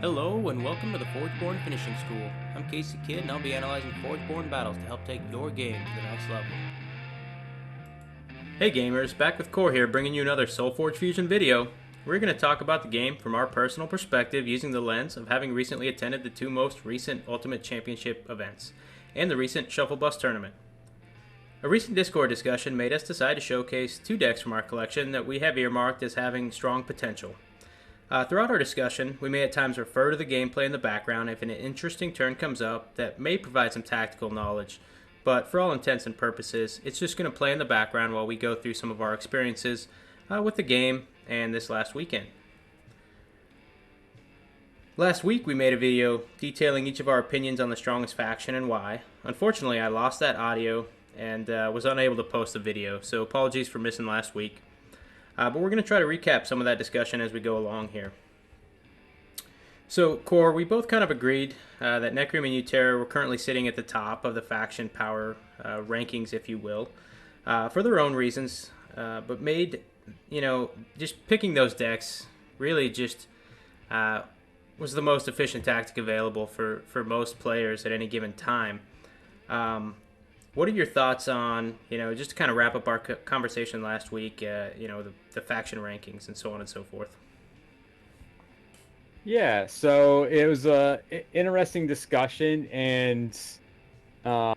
Hello and welcome to the Forgeborn Finishing School. I'm Kckid and I'll be analyzing Forgeborn battles to help take your game to the next level. Hey gamers, back with Koar here bringing you another Solforge Fusion video. We're going to talk about the game from our personal perspective using the lens of having recently attended the two most recent Ultimate Championship events and the recent Shuffle Bus tournament. A recent Discord discussion made us decide to showcase two decks from our collection that we have earmarked as having strong potential. Throughout our discussion, we may at times refer to the gameplay in the background if an interesting turn comes up that may provide some tactical knowledge, but for all intents and purposes, it's just going to play in the background while we go through some of our experiences with the game and this last weekend. Last week we made a video detailing each of our opinions on the strongest faction and why. Unfortunately, I lost that audio and was unable to post the video, so apologies for missing last week. But we're going to try to recap some of that discussion as we go along here. So, Koar, we both kind of agreed that Nekrim and Uterran were currently sitting at the top of the faction power rankings, if you will, for their own reasons, but made, just picking those decks really just was the most efficient tactic available for most players at any given time. What are your thoughts on, just to kind of wrap up our conversation last week, the faction rankings and so on and so forth? Yeah, so it was a interesting discussion, and I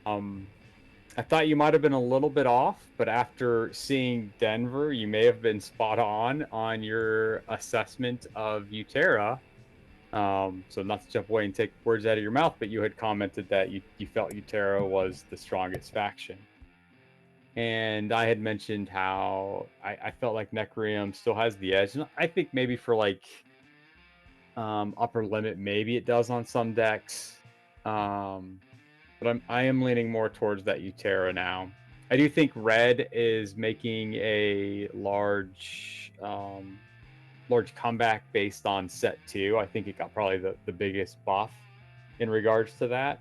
thought you might have been a little bit off, but after seeing Denver, you may have been spot on your assessment of Uterra. So not to jump away and take words out of your mouth, but you had commented that you felt Uterra was the strongest faction. And I had mentioned how I felt like Nekrium still has the edge. And I think maybe for upper limit, maybe it does on some decks. But I am leaning more towards that Uterra now. I do think Red is making a large comeback based on set 2. I think it got probably the biggest buff in regards to that.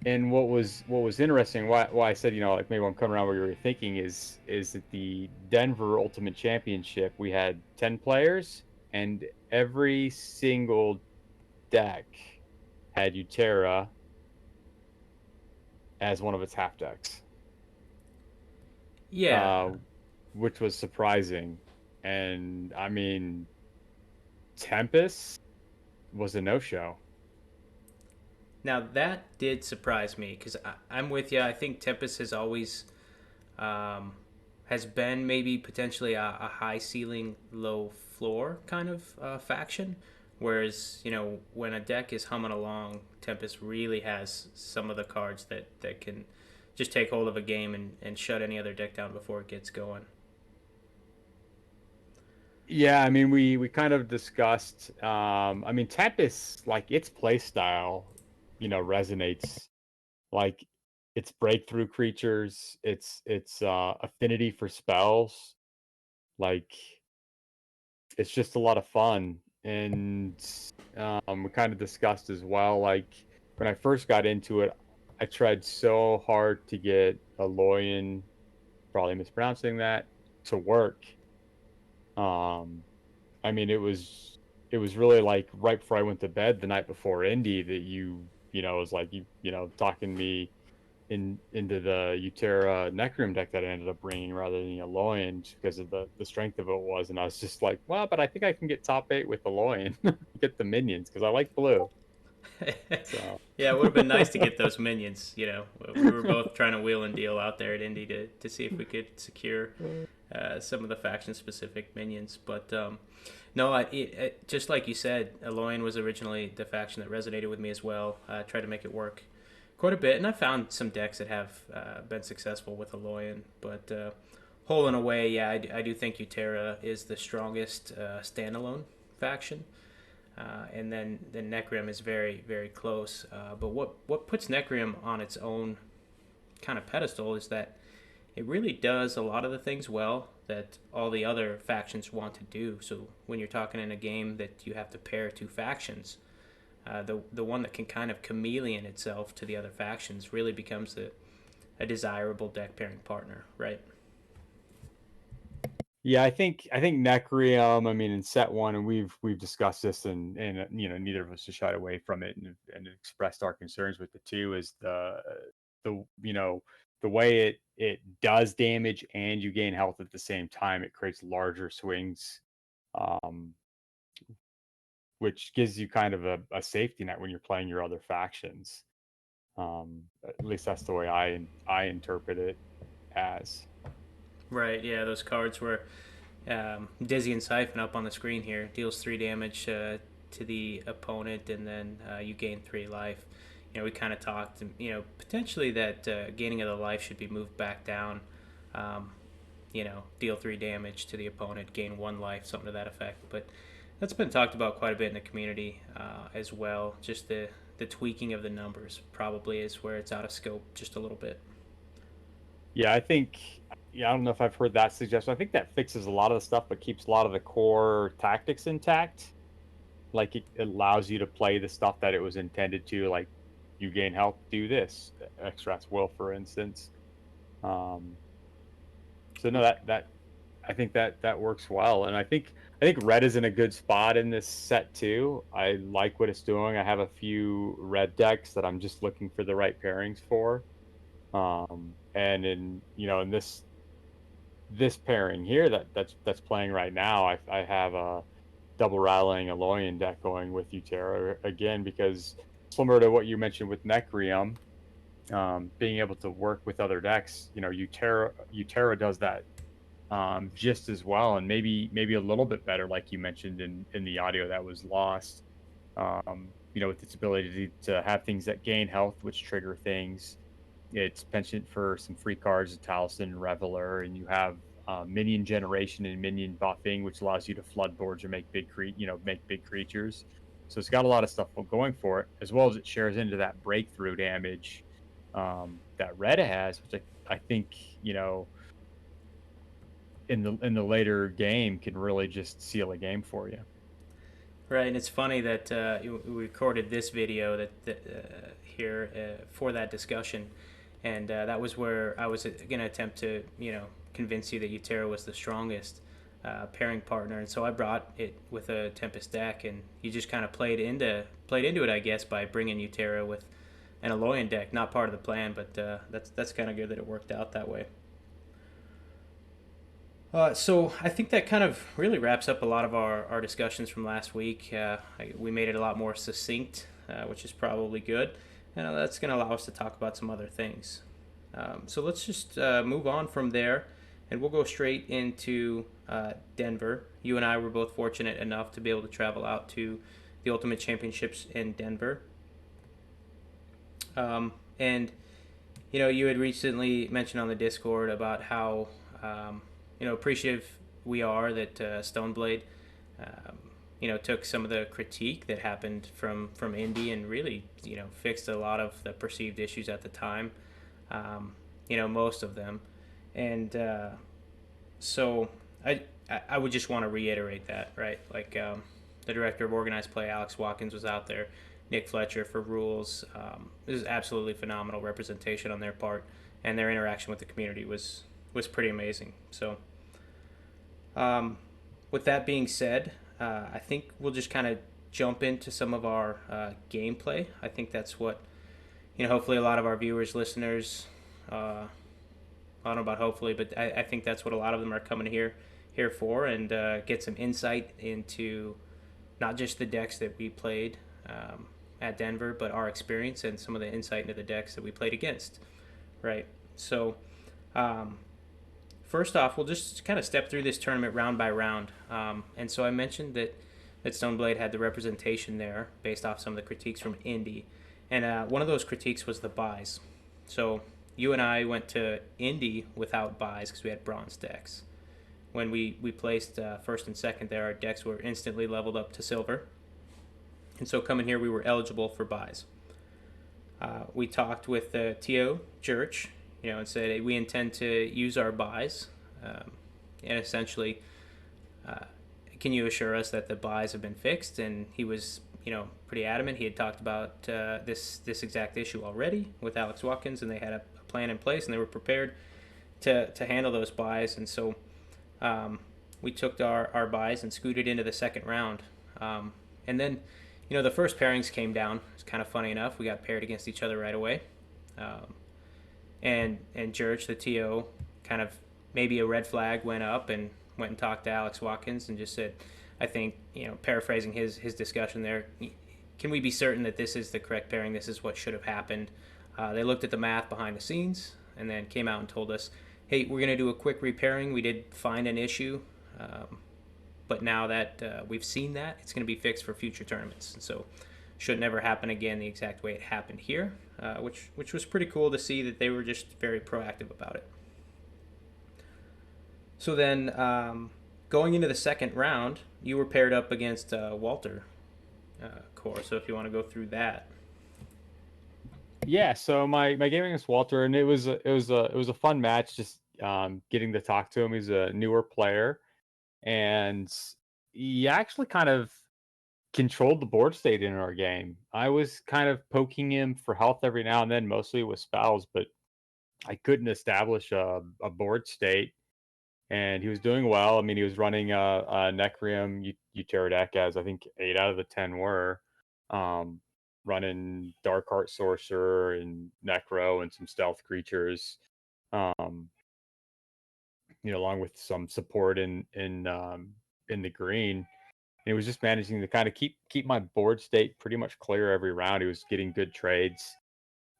And what was interesting, why I said, maybe I'm coming around where you were thinking is that the Denver Ultimate Championship, we had 10 players and every single deck had Uterra as one of its half decks. Yeah. Which was surprising. And I mean, Tempys was a no-show. Now that did surprise me because I'm with you. I think Tempys has always has been maybe potentially a high ceiling, low floor kind of faction. Whereas, when a deck is humming along, Tempest really has some of the cards that can just take hold of a game and shut any other deck down before it gets going. Yeah, I mean, we kind of discussed. I mean, Tempest, like its play style, resonates. Like its breakthrough creatures, its affinity for spells, like it's just a lot of fun. And we kind of discussed as well, like when I first got into it, I tried so hard to get Aloyan, probably mispronouncing that, to work. I mean, it was really like right before I went to bed the night before Indy that was like talking me into the Uterra Necrum deck that I ended up bringing rather than Aloyan just because of the strength of it was, and I was just like, well, but I think I can get top 8 with Aloyan, get the minions because I like blue. So Yeah, it would have been nice to get those minions. We were both trying to wheel and deal out there at Indy to see if we could secure some of the faction specific minions. But no, it, just like you said, Aloyan was originally the faction that resonated with me as well. I tried to make it work quite a bit, and I found some decks that have been successful with Aloyan. But whole and away, yeah, I do think Uterra is the strongest standalone faction. And then Nekrim is very, very close. But what puts Nekrim on its own kind of pedestal is that it really does a lot of the things well that all the other factions want to do. So when you're talking in a game that you have to pair two factions, the one that can kind of chameleon itself to the other factions really becomes a desirable deck pairing partner, right? Yeah, I think Necrium. I mean, in set one, and we've discussed this, and neither of us has shied away from it, and expressed our concerns with the two is the way it does damage and you gain health at the same time. It creates larger swings, um, which gives you kind of a safety net when you're playing your other factions. At least that's the way I interpret it as. Right. Yeah, those cards were Dizzy and Siphon up on the screen here. Deals 3 damage to the opponent, and then you gain 3 life. We kind of talked, potentially that gaining of the life should be moved back down. Um, deal 3 damage to the opponent, gain 1 life, something to that effect. But that's been talked about quite a bit in the community as well. Just the tweaking of the numbers probably is where it's out of scope just a little bit. Yeah, I think. Yeah, I don't know if I've heard that suggestion. I think that fixes a lot of the stuff, but keeps a lot of the core tactics intact. Like it allows you to play the stuff that it was intended to. Like you gain health, do this. Extracts will, for instance. Um, so no, that I think that works well, and I think red is in a good spot in this set too. I like what it's doing. I have a few red decks that I'm just looking for the right pairings for. And in this pairing here that's playing right now, I have a double rattling Aloyan deck going with Uterra again because similar to what you mentioned with Necrium, being able to work with other decks, Uterra does that just as well, and maybe a little bit better, like you mentioned in the audio that was lost. With its ability to have things that gain health, which trigger things. It's penchant for some free cards, Taliesin and Reveler, and you have minion generation and minion buffing, which allows you to flood boards or make big creatures. So it's got a lot of stuff going for it, as well as it shares into that breakthrough damage that Red has, which I think in the later game can really just seal a game for you. Right, and it's funny that we recorded this video here for that discussion, and that was where I was going to attempt to convince you that Uterra was the strongest pairing partner, and so I brought it with a Tempest deck, and you just kind of played into it, I guess, by bringing Uterra with an Aloyan deck. Not part of the plan, but that's kind of good that it worked out that way. So I think that kind of really wraps up a lot of our discussions from last week. We made it a lot more succinct, which is probably good. And that's going to allow us to talk about some other things. So let's just move on from there, and we'll go straight into Denver. You and I were both fortunate enough to be able to travel out to the Ultimate Championships in Denver. And you had recently mentioned on the Discord about how appreciative we are that Stoneblade, took some of the critique that happened from Indy and really, fixed a lot of the perceived issues at the time. Most of them, and so I would just want to reiterate that, right? Like the director of organized play, Alex Watkins, was out there. Nick Fletcher for rules. This is absolutely phenomenal representation on their part, and their interaction with the community was pretty amazing. So, with that being said, I think we'll just kind of jump into some of our gameplay. I think that's what hopefully a lot of our viewers, listeners, I don't know about hopefully, but I think that's what a lot of them are coming here for, and get some insight into not just the decks that we played at Denver, but our experience and some of the insight into the decks that we played against. Right. So, first off, we'll just kind of step through this tournament round by round. And so I mentioned that Stoneblade had the representation there based off some of the critiques from Indy. And one of those critiques was the buys. So you and I went to Indy without buys because we had bronze decks. When we placed first and second there, our decks were instantly leveled up to silver. And so coming here, we were eligible for buys. We talked with T.O. Church, and said, hey, we intend to use our buys. And essentially, can you assure us that the buys have been fixed? And he was, pretty adamant. He had talked about this exact issue already with Alex Watkins, and they had a plan in place, and they were prepared to handle those buys. And so we took our buys and scooted into the second round. And then, the first pairings came down. It's kind of funny enough. We got paired against each other right away. And Church, the TO, kind of maybe a red flag went up and went and talked to Alex Watkins and just said, I think, paraphrasing his discussion there, can we be certain that this is the correct pairing? This is what should have happened. They looked at the math behind the scenes and then came out and told us, hey, we're going to do a quick repairing. We did find an issue, but now that we've seen that, it's going to be fixed for future tournaments. And so should never happen again the exact way it happened here, which was pretty cool to see that they were just very proactive about it. So then going into the second round, you were paired up against Walter Koar. So if you want to go through that. Yeah, so my game against Walter, and it was a fun match. Just getting to talk to him. He's a newer player, and he actually kind of controlled the board state in our game. I was kind of poking him for health every now and then, mostly with spells, but I couldn't establish a board state. And he was doing well. I mean, he was running a Necrium Uterran deck, as I think 8 out of the 10 were. Running Dark Heart Sorcerer and Necro and some stealth creatures. Along with some support in the green. And he was just managing to kind of keep my board state pretty much clear every round. He was getting good trades.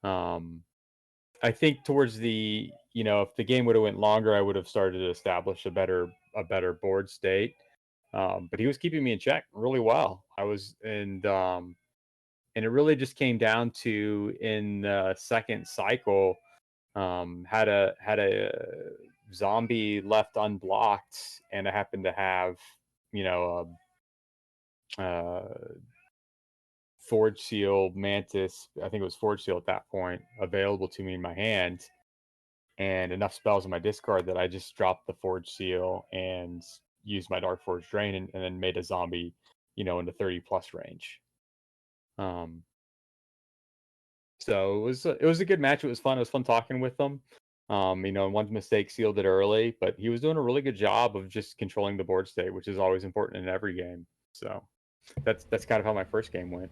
I think towards the if the game would have went longer, I would have started to establish a better board state. But he was keeping me in check really well. And it really just came down to in the second cycle, had a zombie left unblocked, and I happened to have Forge Seal Mantis. I think it was Forge Seal at that point available to me in my hand, and enough spells in my discard that I just dropped the Forge Seal and used my Dark Forge Drain and then made a zombie, in the 30 plus range. So it was a good match. It was fun. It was fun talking with them. And one mistake sealed it early, but he was doing a really good job of just controlling the board state, which is always important in every game. So that's kind of how my first game went.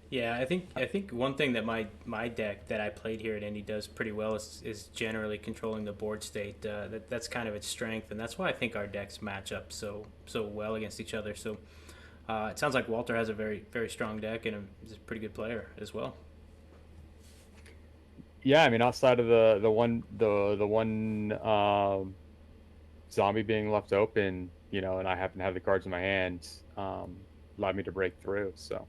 Yeah, I think one thing that my deck that I played here at Indy does pretty well is generally controlling the board state. That's kind of its strength, and that's why I think our decks match up so well against each other. So it sounds like Walter has a very very strong deck and is a pretty good player as well. Yeah, I mean, outside of the one zombie being left open, and I happen to have the cards in my hands, allowed me to break through. So.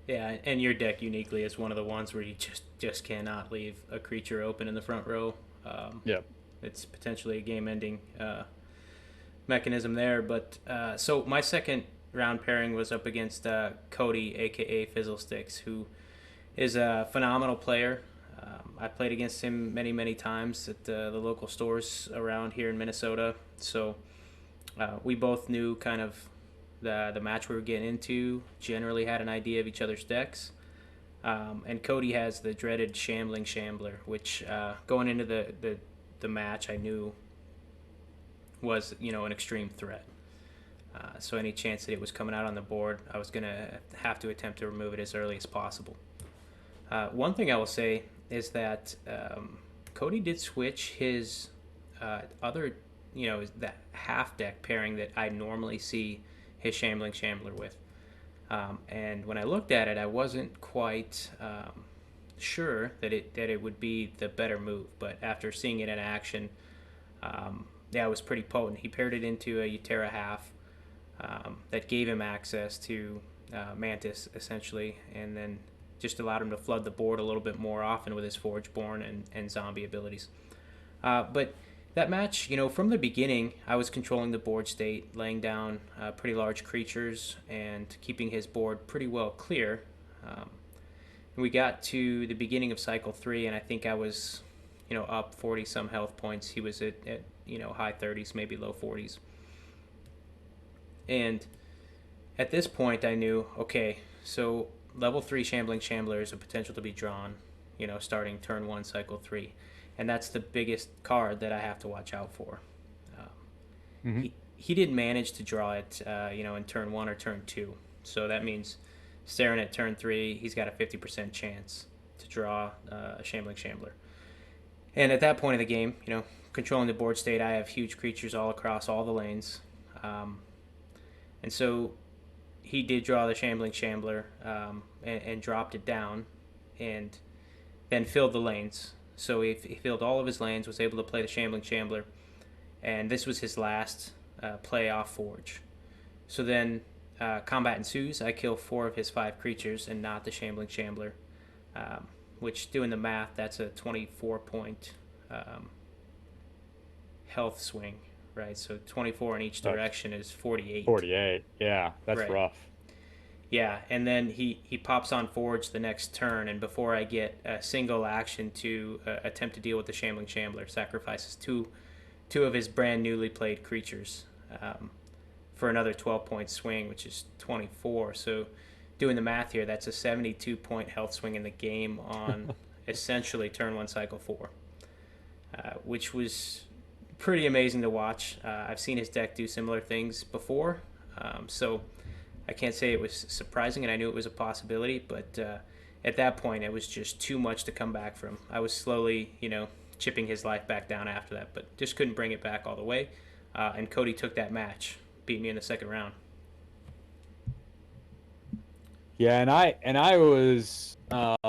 Yeah, and your deck uniquely is one of the ones where you just cannot leave a creature open in the front row. Yeah, it's potentially a game-ending mechanism there. But so my second round pairing was up against Cody, aka Fizzlesticks, who is a phenomenal player. I played against him many times at the local stores around here in Minnesota. So we both knew kind of the match we were getting into, generally had an idea of each other's decks. And Cody has the dreaded Shambling Shambler, which going into the match I knew was an extreme threat. So any chance that it was coming out on the board, I was going to have to attempt to remove it as early as possible. One thing I will say is that Cody did switch his other, that half deck pairing that I normally see his Shambling Shambler with. And when I looked at it, I wasn't quite sure that it would be the better move. But after seeing it in action, it was pretty potent. He paired it into a Uterran half that gave him access to Mantis, essentially, and then just allowed him to flood the board a little bit more often with his Forgeborn and zombie abilities. But that match, from the beginning, I was controlling the board state, laying down pretty large creatures and keeping his board pretty well clear. We got to the beginning of cycle 3, and I think I was, up 40 some health points. He was at high 30s, maybe low 40s. And at this point, I knew, okay, so level 3 Shambling Shambler is a potential to be drawn, starting turn 1, cycle 3. And that's the biggest card that I have to watch out for. he didn't manage to draw it, in turn 1 or turn 2. So that means staring at turn 3, he's got a 50% chance to draw a Shambling Shambler. And at that point of the game, controlling the board state, I have huge creatures all across all the lanes. And so he did draw the Shambling Shambler, and dropped it down and then filled the lanes. So he filled all of his lanes, was able to play the Shambling Shambler, and this was his last play off Forge. So then combat ensues. I kill 4 of his 5 creatures and not the Shambling Shambler, which, doing the math, that's a 24-point health swing, right? So 24 in each direction is 48. 48, yeah, that's right. Rough. Yeah, and then he pops on Forge the next turn, and before I get a single action to attempt to deal with the Shambling Shambler, sacrifices two of his brand newly played creatures for another 12-point swing, which is 24. So doing the math here, that's a 72-point health swing in the game on essentially turn 1, cycle 4, which was pretty amazing to watch. I've seen his deck do similar things before, so I can't say it was surprising, and I knew it was a possibility, but at that point, it was just too much to come back from. I was slowly, chipping his life back down after that, but just couldn't bring it back all the way. And Cody took that match, beat me in the second round. Yeah, and I was, kind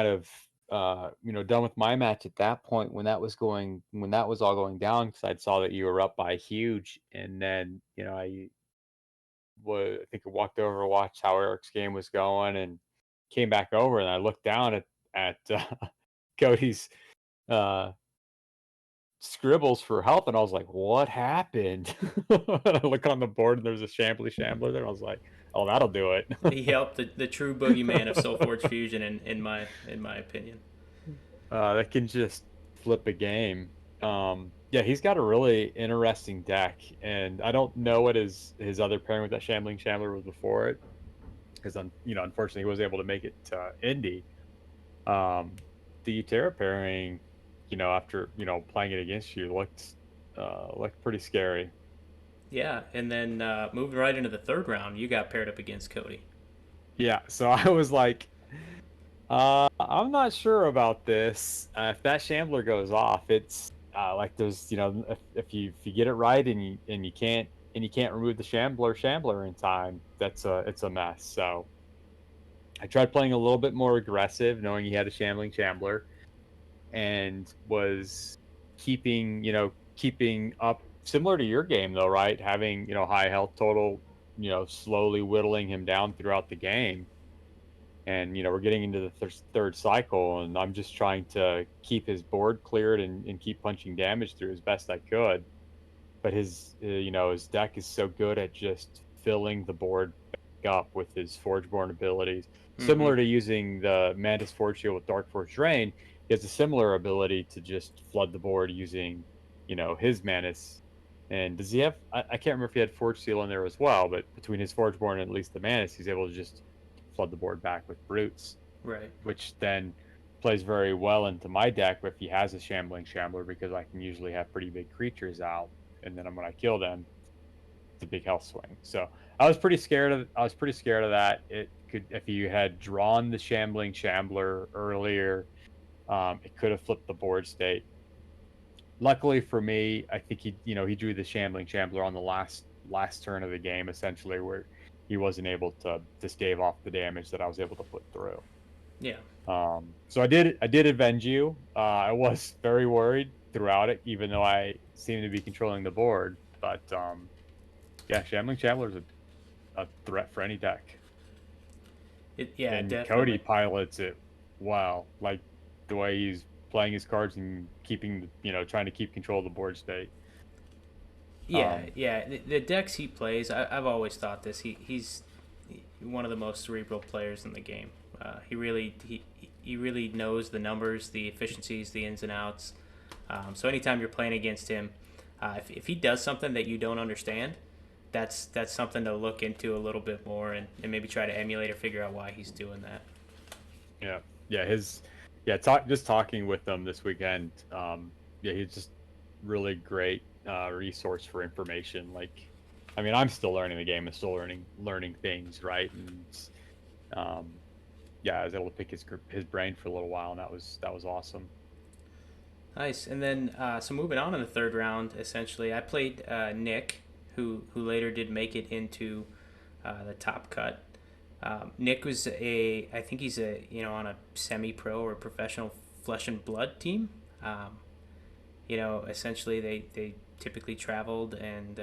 of, done with my match at that point when that was all going down, because I saw that you were up by huge, and then I think I walked over to watch how Eric's game was going, and came back over, and I looked down at Cody's scribbles for help, and I was like, "What happened?" I look on the board, and there's a Shambler there. And I was like, "Oh, that'll do it." He helped the true boogeyman of Solforge Fusion, in my opinion. That can just flip a game. Yeah, he's got a really interesting deck, and I don't know what his other pairing with that Shambling Shambler was before it, because unfortunately he wasn't able to make it to Indy. The Uterran pairing, after playing it against you, looked pretty scary. Yeah, and then moving right into the third round, you got paired up against Cody. Yeah, so I was like, I'm not sure about this. If that Shambler goes off, it's like there's if you get it right, and you can't remove the Shambler in time, it's a mess. So I tried playing a little bit more aggressive, knowing he had a Shambling Shambler, and was keeping up, similar to your game though, right? Having high health total, slowly whittling him down throughout the game. And we're getting into the third cycle, and I'm just trying to keep his board cleared and keep punching damage through as best I could. But his his deck is so good at just filling the board back up with his Forgeborn abilities. Similar to using the Mantis Forge Shield with Dark Forge Drain, he has a similar ability to just flood the board using his Mantis. And does he have? I can't remember if he had Forge Seal in there as well, but between his Forgeborn and at least the Mantis, he's able to just flood the board back with brutes, Right. which then plays very well into my deck if he has a Shambling Shambler, because I can usually have pretty big creatures out, and then when I kill them, it's a big health swing. So I was pretty scared of that. It could, if you had drawn the Shambling Shambler earlier, it could have flipped the board state. Luckily for me, I think he drew the Shambling Shambler on the last turn of the game, essentially, where he wasn't able to stave off the damage that I was able to put through. Yeah. So I did avenge you. I was very worried throughout it, even though I seemed to be controlling the board. But yeah, Shambling Shambler is a threat for any deck. And Definitely. Cody pilots it well, like the way he's playing his cards and keeping, trying to keep control of the board state. Yeah. The decks he plays, I've always thought this. He's one of the most cerebral players in the game. He really knows the numbers, the efficiencies, the ins and outs. So anytime you're playing against him, if he does something that you don't understand, that's something to look into a little bit more, and maybe try to emulate or figure out why he's doing that. Yeah, just talking with him this weekend. Yeah, he's just really great resource for information. Like, I mean, I'm still learning the game and still learning things, right? And yeah, I was able to pick his brain for a little while, and that was awesome. Nice. And then, so moving on in the third round, essentially, I played Nick, who later did make it into the top cut. Nick was I think he's on a semi-pro or professional Flesh and Blood team. Um, essentially they typically traveled and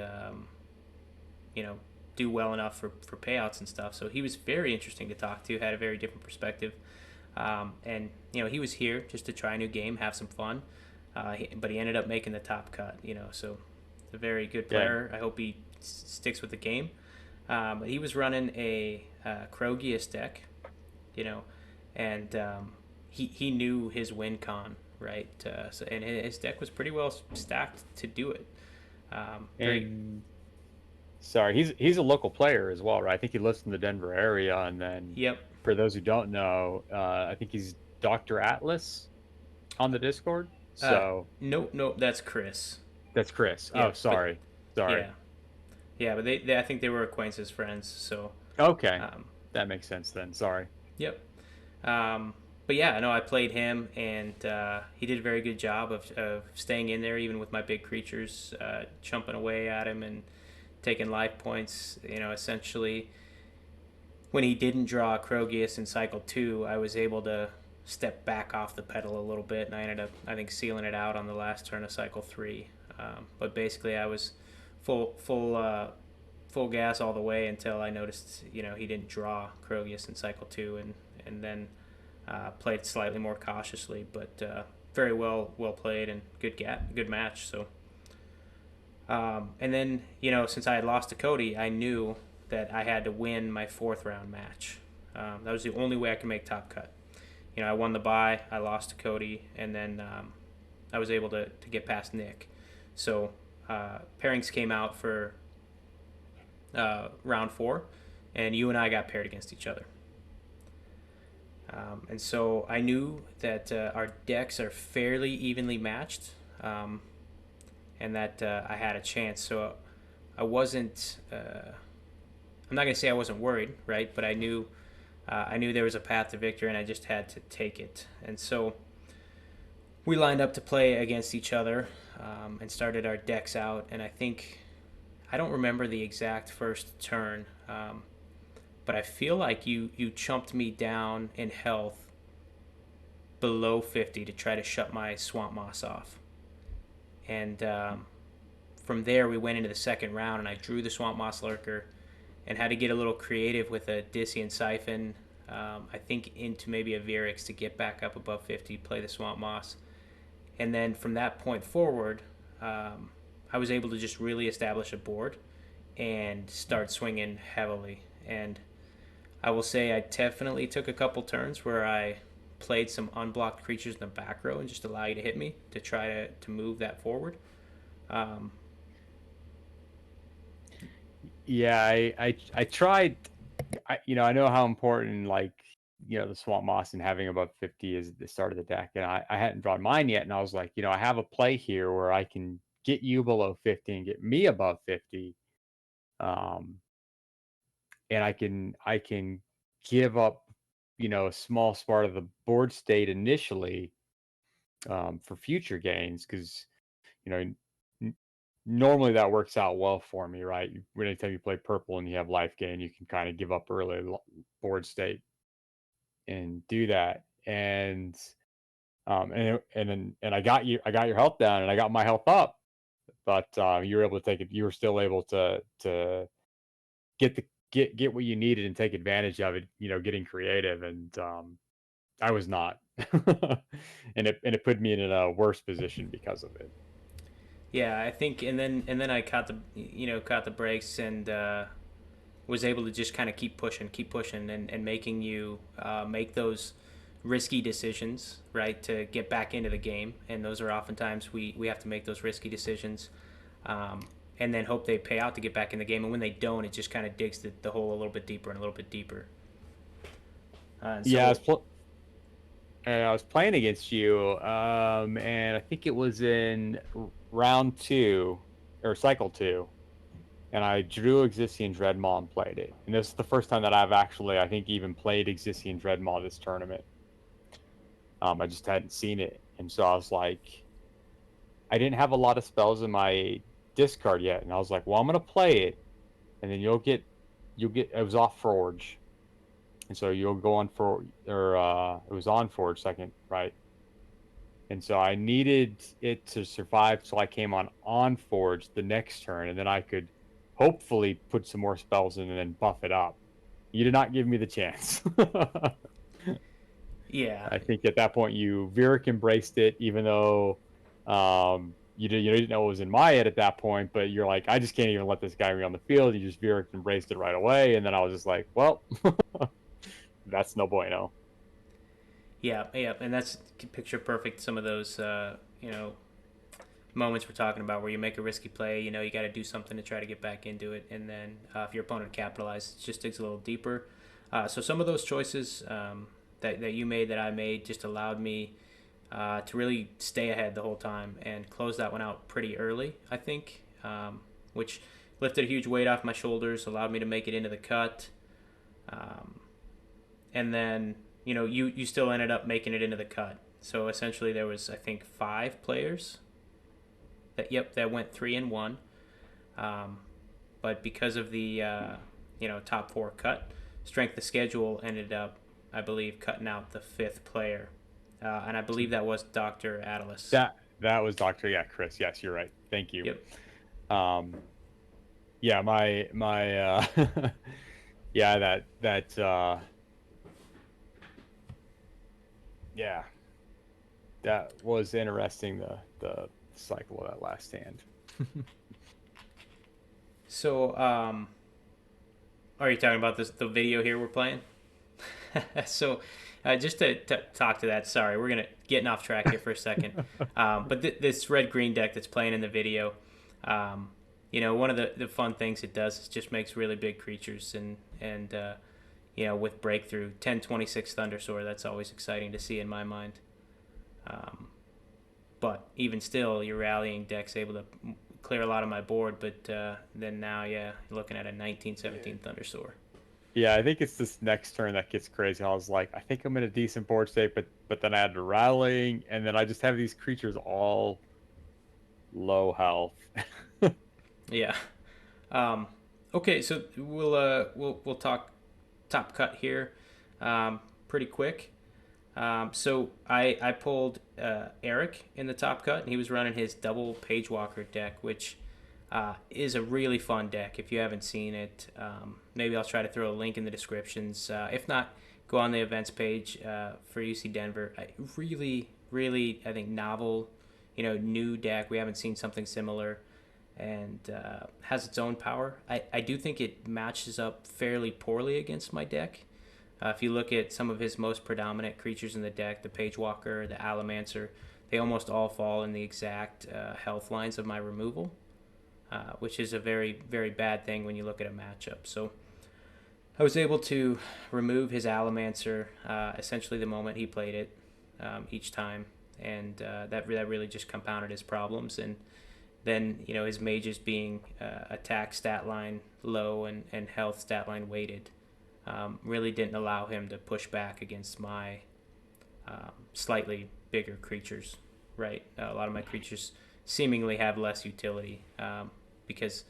you know do well enough for payouts and stuff. So he was very interesting to talk to. Had a very different perspective. And he was here just to try a new game, have some fun. But he ended up making the top cut. So a very good Yeah, player. I hope he sticks with the game. But he was running a Krogius deck, you know, and he knew his win con, right? And his deck was pretty well stacked to do it. Very. and sorry, he's a local player as well, right? I think he lives in the Denver area, and then Yep. for those who don't know, I think he's Dr. Atlas on the Discord. Uh, So nope. That's Chris. that's Chris. Yeah, Oh, but sorry. yeah, yeah. But they I think they were acquaintances, friends. So, Okay, um, that makes sense then. Sorry. yep. But yeah, no, I played him, and he did a very good job of staying in there, even with my big creatures, chumping away at him and taking life points. Essentially, when he didn't draw Krogius in cycle 2, I was able to step back off the pedal a little bit, and I ended up, I think, sealing it out on the last turn of cycle 3. But basically, I was full gas all the way until I noticed, he didn't draw Krogius in cycle 2, and then played slightly more cautiously, but very well played and good match. So, and then since I had lost to Cody, I knew that I had to win my fourth round match. That was the only way I could make top cut. I won the bye, I lost to Cody, and then I was able to get past Nick. So pairings came out for round 4, and you and I got paired against each other. And so I knew that our decks are fairly evenly matched, and that I had a chance. So I wasn't. I'm not gonna say I wasn't worried, right? But I knew there was a path to victory, and I just had to take it. And so we lined up to play against each other, and started our decks out. And I don't remember the exact first turn, but I feel like you chumped me down in health below 50 to try to shut my Swamp Moss off. And from there, we went into the second round, and I drew the Swamp Moss Lurker and had to get a little creative with a Dissian Siphon, I think into maybe a Virix to get back up above 50, play the Swamp Moss. And then from that point forward, I was able to just really establish a board and start swinging heavily. And I will say I definitely took a couple turns where I played some unblocked creatures in the back row and just allow you to hit me to try to move that forward. Um, Yeah, I tried. I know how important the Swamp Moss and having above 50 is at the start of the deck, and I hadn't drawn mine yet, and I was like, I have a play here where I can get you below 50 and get me above 50, um, and I can give up a small part of the board state initially, for future gains, because you know n- normally that works out well for me, right? Anytime you play purple and you have life gain, you can kind of give up early board state and do that. And I got your health down, and I got my health up, but you were able to take it. You were still able to get get what you needed and take advantage of it. Getting creative, and I was not, and it put me in a worse position because of it. yeah, I think, and then I caught the brakes and was able to just kind of keep pushing, and making you make those risky decisions, right, to get back into the game. And those are oftentimes we have to make those risky decisions, and then hope they pay out to get back in the game. And when they don't, it just kind of digs the hole a little bit deeper and a little bit deeper. And Yeah, so, I was playing against you, and I think it was in round 2. or cycle 2, and I drew Existian Dreadmaw and played it. And this is the first time that I've actually, I think, even played Existian Dreadmaw this tournament. I just hadn't seen it, and so I was like, I didn't have a lot of spells in my discard yet, and I was like, well, I'm gonna play it, and then you'll get. It was off Forge, and so you'll go on for, or it was on Forge second, right? And so I needed it to survive, so I came on Forge the next turn, and then I could hopefully put some more spells in and then buff it up. You did not give me the chance. Yeah. I think at that point Virik embraced it, even though you didn't know what was in my head at that point, but you're like, I just can't even let this guy be on the field. You just Virik embraced it right away, and then I was just like, well, that's no bueno. Yeah, and that's picture perfect. Some of those, moments we're talking about where you make a risky play, you got to do something to try to get back into it, and then if your opponent capitalizes, it just digs a little deeper. So some of those choices that you made, that I made, just allowed me to really stay ahead the whole time and close that one out pretty early, I think, which lifted a huge weight off my shoulders, allowed me to make it into the cut, and then you still ended up making it into the cut. So essentially there was, I think, 5 players that went 3-1, but because of the top 4 cut, strength of schedule ended up, I believe, cutting out the 5th player, and I believe that was Dr. Atlas. That was Dr. Chris. Yes, you're right. Thank you. Yep. Yeah, my yeah, yeah, that was interesting, the cycle of that last hand. So, are you talking about the video here we're playing? So, just to talk to that, sorry, we're going to getting off track here for a second. But this red-green deck that's playing in the video, one of the fun things it does is just makes really big creatures, and with Breakthrough, 10-26 Thundersword, that's always exciting to see in my mind. But even still, your rallying deck's able to clear a lot of my board, but then now, you're looking at a 19-17 Thundersword. Yeah, I think it's this next turn that gets crazy. I was like, I think I'm in a decent board state, but then I had the rallying, and then I just have these creatures all low health. Yeah. Okay, so we'll talk top cut here, pretty quick. So I pulled Eric in the top cut, and he was running his double Page Walker deck, which is a really fun deck. If you haven't seen it, maybe I'll try to throw a link in the descriptions. If not, go on the events page for UC Denver. Really, really, I think novel, new deck. We haven't seen something similar, and has its own power. I do think it matches up fairly poorly against my deck. If you look at some of his most predominant creatures in the deck, the Page Walker, the Alamancer, they almost all fall in the exact health lines of my removal, which is a very, very bad thing when you look at a matchup. So I was able to remove his Alamancer essentially the moment he played it each time, and that really just compounded his problems. And then, his mages being attack stat line low and health stat line weighted, really didn't allow him to push back against my slightly bigger creatures, right? A lot of my creatures seemingly have less utility because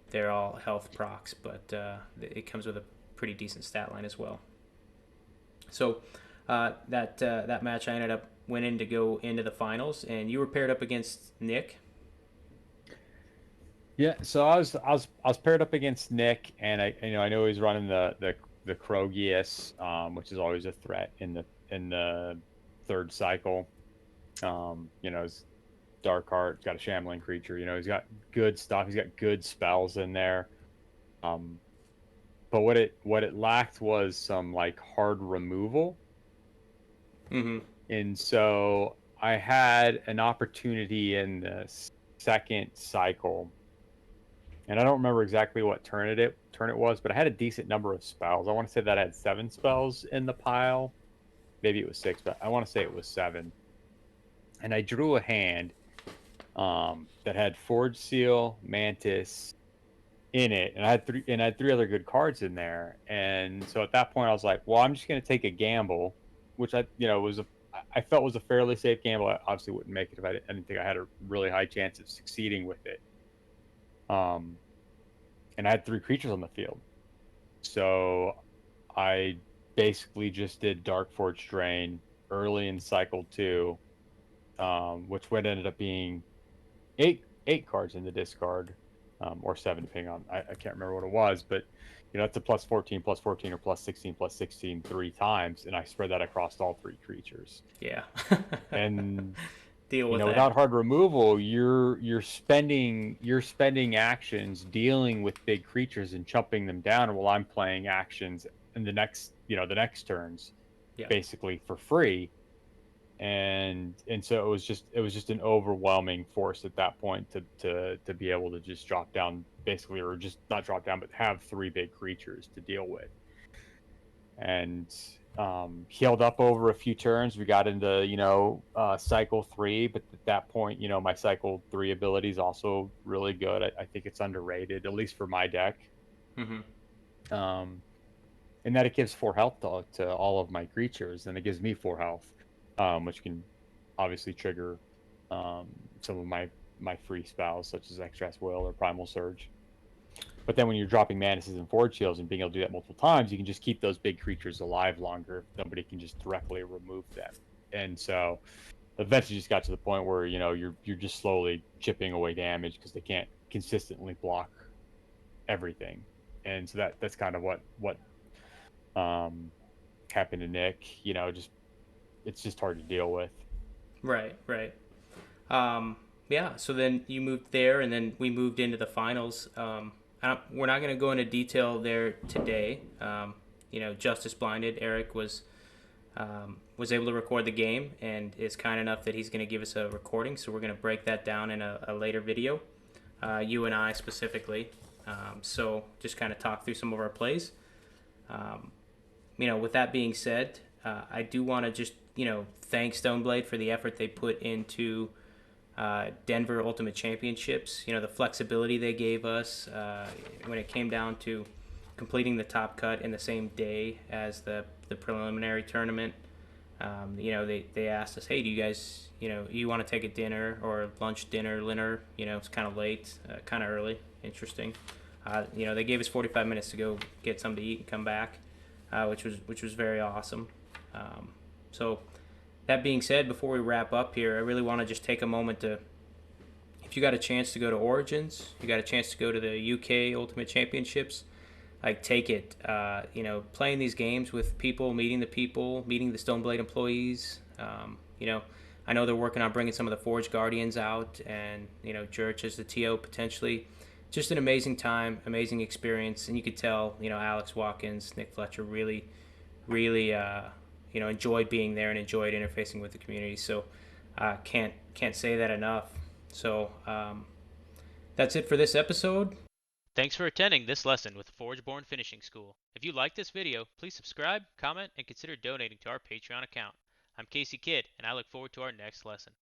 they're all health procs, but it comes with a pretty decent stat line as well. So that match, I ended up winning to go into the finals, and you were paired up against Nick. Yeah, so I was paired up against Nick, and I know he's running the Krogius, which is always a threat in the third cycle. His Dark Heart, got a Shambling creature. He's got good stuff. He's got good spells in there. But what it lacked was some like hard removal. Mm-hmm. And so I had an opportunity in the second cycle, and I don't remember exactly what turn it was, but I had a decent number of spells. I want to say that I had 7 spells in the pile. Maybe it was 6, but I want to say it was 7. And I drew a hand, that had Forge Seal, Mantis in it, and I had three other good cards in there. And so at that point, I was like, well, I'm just going to take a gamble, which I felt was a fairly safe gamble. I obviously wouldn't make it if I didn't think I had a really high chance of succeeding with it. Um, and I had three creatures on the field, so I basically just did Dark Forge Drain early in cycle two, which would ended up being eight cards in the discard, or seven, depending on I can't remember what it was, but it's a plus 14, or plus 16 three times, and I spread that across all three creatures. Yeah. And Deal with without that. hard removal, you're spending actions dealing with big creatures and chumping them down, while I'm playing actions in the next turns, Yeah. basically for free. And so it was just an overwhelming force at that point to be able to just drop down, basically, or just not drop down, but have three big creatures to deal with. And healed up over a few turns. We got into cycle three, but at that point, my cycle three ability is also really good. I think it's underrated, at least for my deck. Hmm. um and that it gives 4 health to all of my creatures, and it gives me 4 health, which can obviously trigger some of my free spells, such as Extract Will or Primal Surge. But then when you're dropping Manuses and Forge Shields and being able to do that multiple times, you can just keep those big creatures alive longer. Nobody can just directly remove them. And so eventually just got to the point where you're just slowly chipping away damage because they can't consistently block everything. And so that's kind of what um happened to Nick. Just it's just hard to deal with. Right, right. Yeah, so then you moved there, and then we moved into the finals. We're not going to go into detail there today. Justice Blinded, Eric was able to record the game and is kind enough that he's going to give us a recording. So we're going to break that down in a later video, you and I specifically. So just kind of talk through some of our plays. With that being said, I do want to just thank Stoneblade for the effort they put into Denver Ultimate Championships. The flexibility they gave us when it came down to completing the top cut in the same day as the preliminary tournament. They asked us, hey, do you guys, you want to take a dinner or lunch, dinner, it's kind of late, kind of early, interesting. They gave us 45 minutes to go get something to eat and come back, which was very awesome. So that being said, before we wrap up here, I really want to just take a moment to, if you got a chance to go to Origins, you got a chance to go to the UK Ultimate Championships, like take it. Playing these games with people, meeting the Stoneblade employees. I know they're working on bringing some of the Forge Guardians out, and Jurch as the TO potentially. Just an amazing time, amazing experience, and you could tell Alex Watkins, Nick Fletcher really, really enjoyed being there and enjoyed interfacing with the community. So can't say that enough. So that's it for this episode. Thanks for attending this lesson with Forgeborn Finishing School. If you like this video, please subscribe, comment, and consider donating to our Patreon account. I'm Kckid, and I look forward to our next lesson.